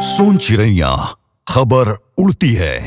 सोन चिरैया, खबर उड़ती है।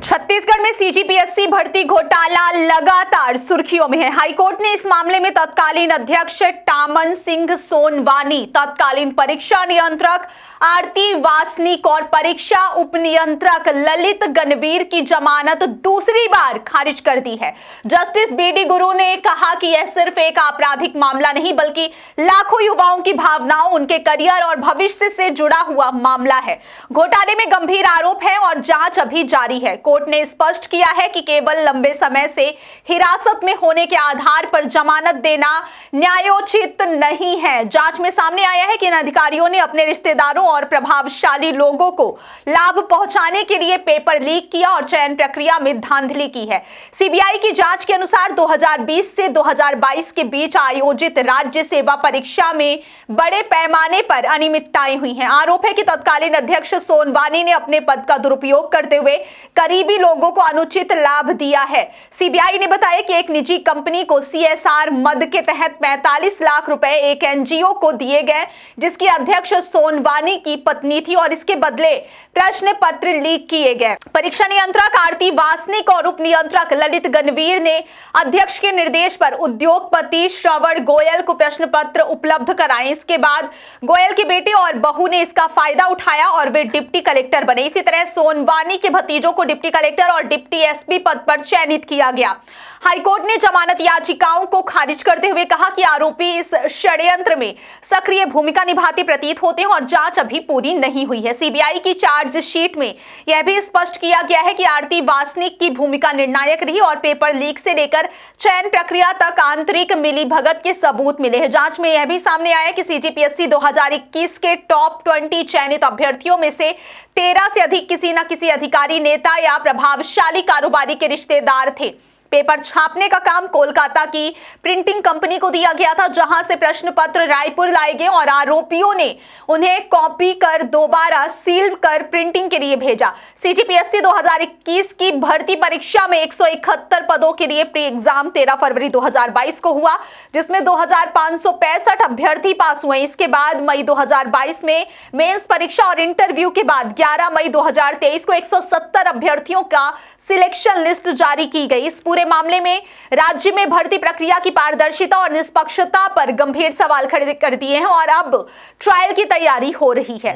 छत्तीसगढ़ में सीजीपीएससी भर्ती घोटाला लगातार सुर्खियों में है। हाईकोर्ट ने इस मामले में तत्कालीन अध्यक्ष टामन सिंह सोनवानी, तत्कालीन परीक्षा नियंत्रक आरती वासनिक और परीक्षा उपनियंत्रक ललित गणवीर की जमानत दूसरी बार खारिज कर दी है। जस्टिस बीडी गुरु ने कहा कि यह सिर्फ एक आपराधिक मामला नहीं बल्कि लाखों युवाओं की भावनाओं, उनके करियर और भविष्य से जुड़ा हुआ मामला है। घोटाले में गंभीर आरोप है और जांच अभी जारी है। कोर्ट ने स्पष्ट किया है कि केवल लंबे समय से हिरासत में होने के आधार पर जमानत देना न्यायोचित नहीं है। जांच में सामने आया है कि इन अधिकारियों ने अपने रिश्तेदारों और प्रभावशाली लोगों को लाभ पहुंचाने के लिए पेपर लीक किया और चयन प्रक्रिया में धांधली की है। सीबीआई की जांच के अनुसार 2020 से 2022 के बीच आयोजित राज्य सेवा परीक्षा में बड़े पैमाने पर अनियमितताएं हुई हैं। आरोप है कि तत्कालीन अध्यक्ष सोनवानी ने अपने पद का दुरुपयोग करते हुए करीबी लोगों को अनुचित लाभ दिया है। सीबीआई ने बताया कि एक निजी कंपनी को सीएसआर मद के तहत 45 लाख रुपए एक एनजीओ को दिए गए, जिसकी अध्यक्ष सोनवानी की पत्नी थी और इसके बदले प्रश्न पत्र लीक किए गए। परीक्षा नियंत्रक आरती वासनिक और उप नियंत्रक ललित गणवीर ने अध्यक्ष के निर्देश पर उद्योगपति श्रवण गोयल को प्रश्न पत्र उपलब्ध कराए। इसके बाद गोयल के बेटे और बहू ने इसका फायदा उठाया और वे डिप्टी कलेक्टर बने। इसी तरह सोनवानी के भतीजों को डिप्टी कलेक्टर और डिप्टी एसपी पद पर चयनित किया गया। हाईकोर्ट ने जमानत याचिकाओं को खारिज करते हुए कहा कि आरोपी इस षड्यंत्र में सक्रिय भूमिका निभाते प्रतीत होते हैं और जांच अभी पूरी नहीं हुई है। सीबीआई की चार्जशीट में यह भी स्पष्ट किया गया है कि आरती वासनिक की भूमिका निर्णायक रही और पेपर लीक से लेकर चयन प्रक्रिया तक आंतरिक मिलीभगत के सबूत मिले हैं। जांच में यह भी सामने आया कि सीजीपीएससी 2021 के टॉप 20 चयनित अभ्यर्थियों में से 13 से अधिक किसी न किसी अधिकारी, नेता या प्रभावशाली कारोबारी के रिश्तेदार थे। पेपर छापने का काम कोलकाता की प्रिंटिंग कंपनी को दिया गया था, जहां से प्रश्न पत्र रायपुर लाए गए और आरोपियों ने उन्हें कॉपी कर दोबारा सील कर प्रिंटिंग के लिए भेजा। सीजीपीएससी 2021 की भर्ती परीक्षा में 171 पदों के लिए प्री एग्जाम 13 फरवरी 2022 को हुआ, जिसमें 2565 अभ्यर्थी पास हुए। इसके बाद मई 2022 में मेंस परीक्षा और इंटरव्यू के बाद 11 मई 2023 को 170 अभ्यर्थियों का सिलेक्शन लिस्ट जारी की गई। इस पूरे मामले में राज्य में भर्ती प्रक्रिया की पारदर्शिता और निष्पक्षता पर गंभीर सवाल खड़े कर दिए हैं और अब ट्रायल की तैयारी हो रही है।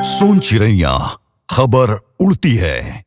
सोन चिरैया, खबर उड़ती है।